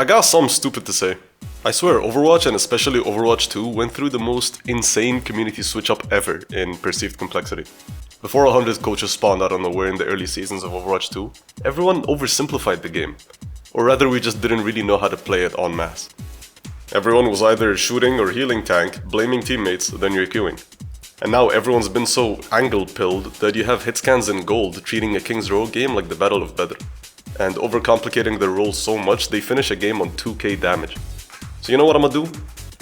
I got something stupid to say. I swear, Overwatch and especially Overwatch 2 went through the most insane community switch up ever in perceived complexity. Before 100 coaches spawned out of nowhere in the early seasons of Overwatch 2, everyone oversimplified the game. Or rather, we just didn't really know how to play it en masse. Everyone was either shooting or healing tank, blaming teammates, then you're queuing. And now everyone's been so angle-pilled that you have hitscans in gold treating a King's Row game like the Battle of Badr. And overcomplicating their roles so much, they finish a game on 2k damage. So you know what I'm gonna do?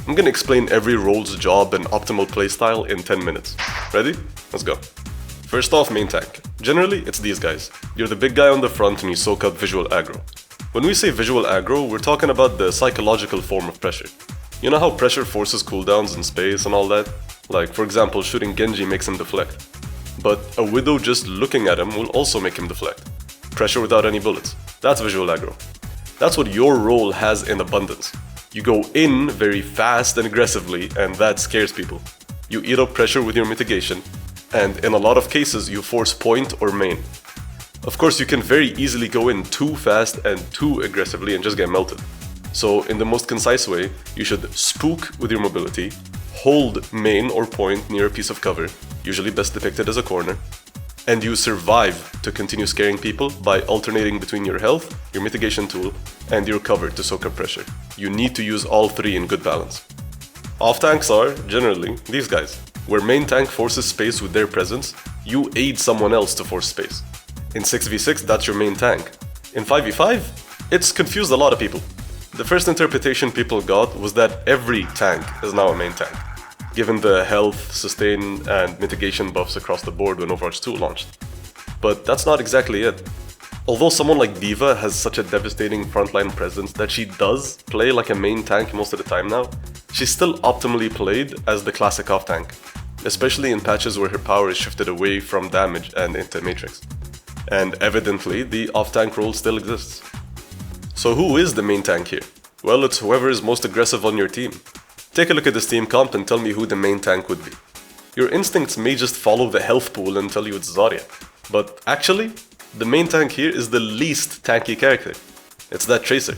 I'm gonna explain every role's job and optimal playstyle in 10 minutes. Ready? Let's go. First off, main tank. Generally, it's these guys. You're the big guy on the front and you soak up visual aggro. When we say visual aggro, we're talking about the psychological form of pressure. You know how pressure forces cooldowns in space and all that? Like, for example, shooting Genji makes him deflect. But a Widow just looking at him will also make him deflect. Pressure without any bullets. That's visual aggro. That's what your role has in abundance. You go in very fast and aggressively, and that scares people. You eat up pressure with your mitigation, and in a lot of cases you force point or main. Of course, you can very easily go in too fast and too aggressively and just get melted. So in the most concise way, you should spook with your mobility, hold main or point near a piece of cover, usually best depicted as a corner, and you survive to continue scaring people by alternating between your health, your mitigation tool, and your cover to soak up pressure. You need to use all three in good balance. Off tanks are, generally, these guys. Where main tank forces space with their presence, you aid someone else to force space. In 6v6, that's your main tank. In 5v5, it's confused a lot of people. The first interpretation people got was that every tank is now a main tank, given the health, sustain, and mitigation buffs across the board when Overwatch 2 launched. But that's not exactly it. Although someone like D.Va has such a devastating frontline presence that she does play like a main tank most of the time now, she's still optimally played as the classic off-tank, especially in patches where her power is shifted away from damage and into Matrix. And evidently, the off-tank role still exists. So who is the main tank here? Well, it's whoever is most aggressive on your team. Take a look at this team comp and tell me who the main tank would be. Your instincts may just follow the health pool and tell you it's Zarya. But actually, the main tank here is the least tanky character. It's that Tracer.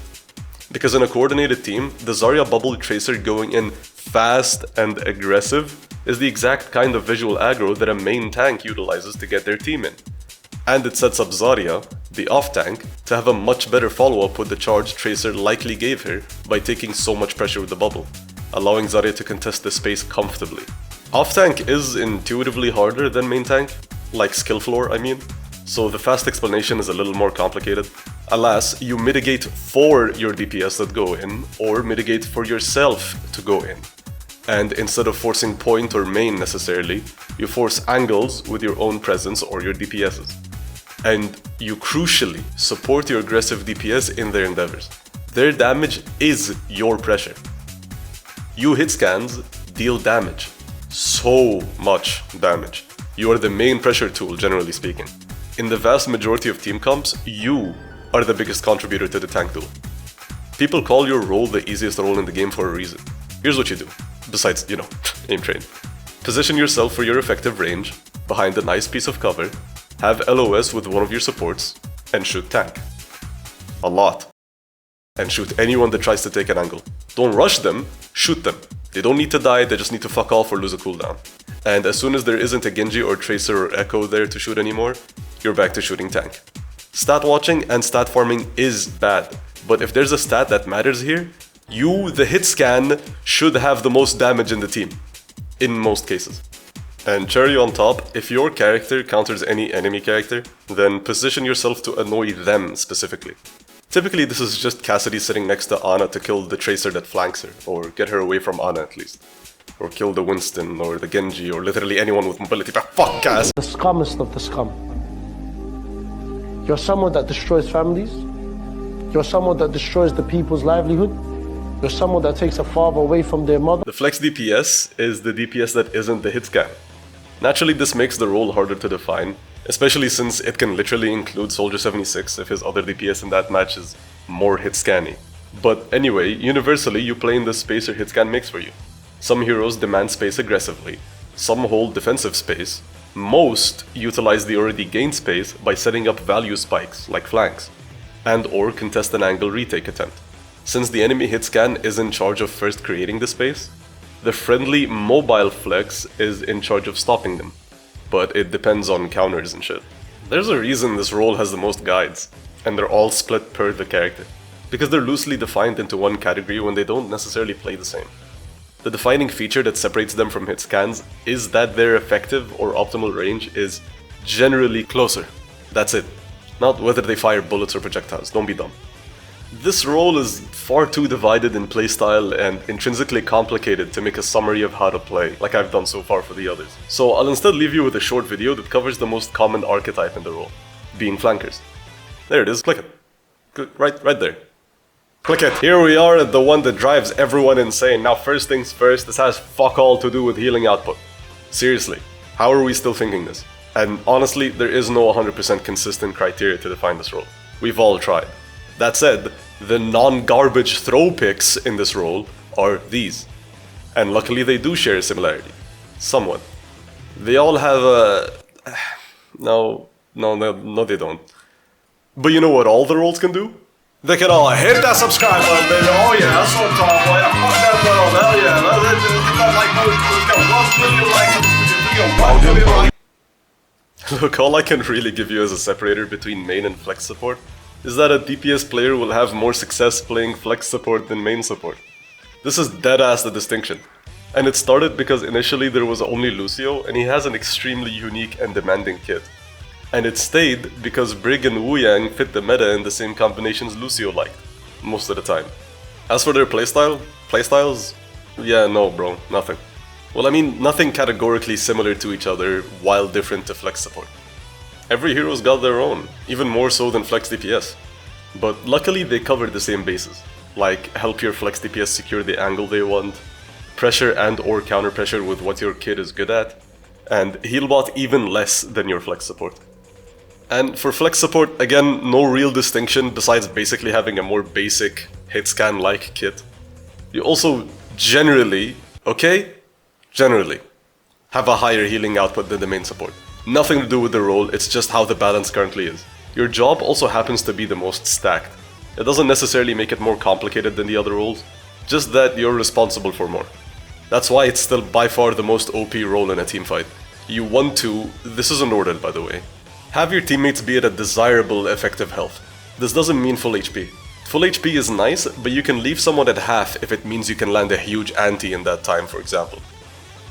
Because in a coordinated team, the Zarya bubble Tracer going in fast and aggressive is the exact kind of visual aggro that a main tank utilizes to get their team in. And it sets up Zarya, the off-tank, to have a much better follow-up with the charge Tracer likely gave her by taking so much pressure with the bubble, allowing Zarya to contest the space comfortably. Off-tank is intuitively harder than main tank, like skill floor I mean, so the fast explanation is a little more complicated. Alas, you mitigate for your DPS that go in, or mitigate for yourself to go in. And instead of forcing point or main necessarily, you force angles with your own presence or your DPSs. And you crucially support your aggressive DPS in their endeavors. Their damage is your pressure. You hit scans deal damage. So much damage. You are the main pressure tool, generally speaking. In the vast majority of team comps, you are the biggest contributor to the tank duel. People call your role the easiest role in the game for a reason. Here's what you do, besides, aim train. Position yourself for your effective range, behind a nice piece of cover, have LOS with one of your supports, and shoot tank. A lot. And shoot anyone that tries to take an angle. Don't rush them, shoot them. They don't need to die, they just need to fuck off or lose a cooldown. And as soon as there isn't a Genji or Tracer or Echo there to shoot anymore, you're back to shooting tank. Stat watching and stat farming is bad, but if there's a stat that matters here, you, the hit scan, should have the most damage in the team. In most cases. And cherry on top, if your character counters any enemy character, then position yourself to annoy them specifically. Typically this is just Cassidy sitting next to Ana to kill the Tracer that flanks her, or get her away from Ana at least. Or kill the Winston, or the Genji, or literally anyone with mobility, but fuck Cass! The scummest of the scum. You're someone that destroys families. You're someone that destroys the people's livelihood. You're someone that takes a father away from their mother. The flex DPS is the DPS that isn't the hit scan. Naturally, this makes the role harder to define, especially since it can literally include Soldier 76 if his other DPS in that match is more hit scanny. But anyway, universally you play in the space or hit scan makes for you. Some heroes demand space aggressively, some hold defensive space, most utilize the already gained space by setting up value spikes like flanks, and or contest an angle retake attempt. Since the enemy hitscan is in charge of first creating the space, the friendly mobile flex is in charge of stopping them, but it depends on counters and shit. There's a reason this role has the most guides, and they're all split per the character, because they're loosely defined into one category when they don't necessarily play the same. The defining feature that separates them from hitscans is that their effective or optimal range is generally closer. That's it. Not whether they fire bullets or projectiles, don't be dumb. This role is far too divided in playstyle and intrinsically complicated to make a summary of how to play, like I've done so far for the others. So I'll instead leave you with a short video that covers the most common archetype in the role, being flankers. There it is, click it. Right there. Click it. Here we are at the one that drives everyone insane. Now first things first, this has fuck all to do with healing output. Seriously, how are we still thinking this? And honestly, there is no 100% consistent criteria to define this role. We've all tried. That said, the non-garbage throw picks in this role are these. And luckily they do share a similarity. Somewhat. They all have a... No, they don't. But you know what all the roles can do? They can all hit that subscribe button, baby. Oh yeah, that's what I'm talking about. Fuck that button, hell yeah. Let's get 1 million likes. Look, all I can really give you as a separator between main and flex support is that a DPS player will have more success playing flex support than main support. This is dead-ass the distinction. And it started because initially there was only Lucio, and he has an extremely unique and demanding kit. And it stayed because Brig and Wu Yang fit the meta in the same combinations Lucio liked, most of the time. As for their playstyles? Yeah, no bro, nothing. Well, I mean, nothing categorically similar to each other while different to flex support. Every hero's got their own, even more so than flex DPS. But luckily they cover the same bases, like help your flex DPS secure the angle they want, pressure and or counter pressure with what your kit is good at, and heal bot even less than your flex support. And for flex support, again, no real distinction besides basically having a more basic hitscan-like kit. You also generally, have a higher healing output than the main support. Nothing to do with the role, it's just how the balance currently is. Your job also happens to be the most stacked. It doesn't necessarily make it more complicated than the other roles, just that you're responsible for more. That's why it's still by far the most OP role in a teamfight. You want to, this isn't ordered by the way, have your teammates be at a desirable effective health. This doesn't mean full HP. Full HP is nice, but you can leave someone at half if it means you can land a huge anti in that time, for example.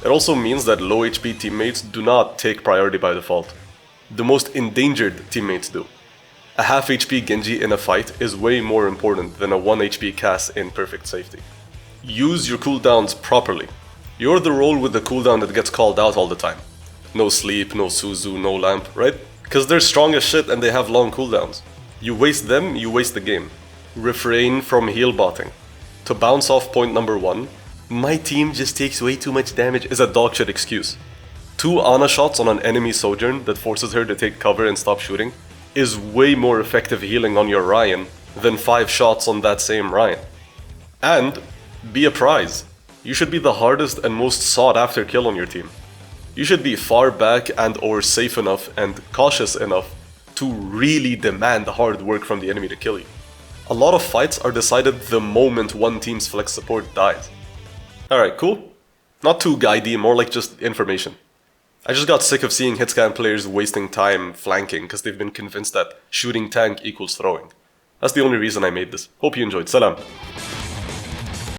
It also means that low HP teammates do not take priority by default. The most endangered teammates do. A half HP Genji in a fight is way more important than a 1 HP Cass in perfect safety. Use your cooldowns properly. You're the role with the cooldown that gets called out all the time. No sleep, no Suzu, no lamp, right? Because they're strong as shit and they have long cooldowns. You waste them, you waste the game. Refrain from heal botting. To bounce off point number 1, my team just takes way too much damage is a dogshit excuse. 2 Ana shots on an enemy Sojourn that forces her to take cover and stop shooting is way more effective healing on your Ryan than 5 shots on that same Ryan. And be a prize. You should be the hardest and most sought after kill on your team. You should be far back and or safe enough and cautious enough to really demand hard work from the enemy to kill you. A lot of fights are decided the moment one team's flex support dies. Alright, cool? Not too guidey, more like just information. I just got sick of seeing hitscan players wasting time flanking because they've been convinced that shooting tank equals throwing. That's the only reason I made this. Hope you enjoyed. Salam.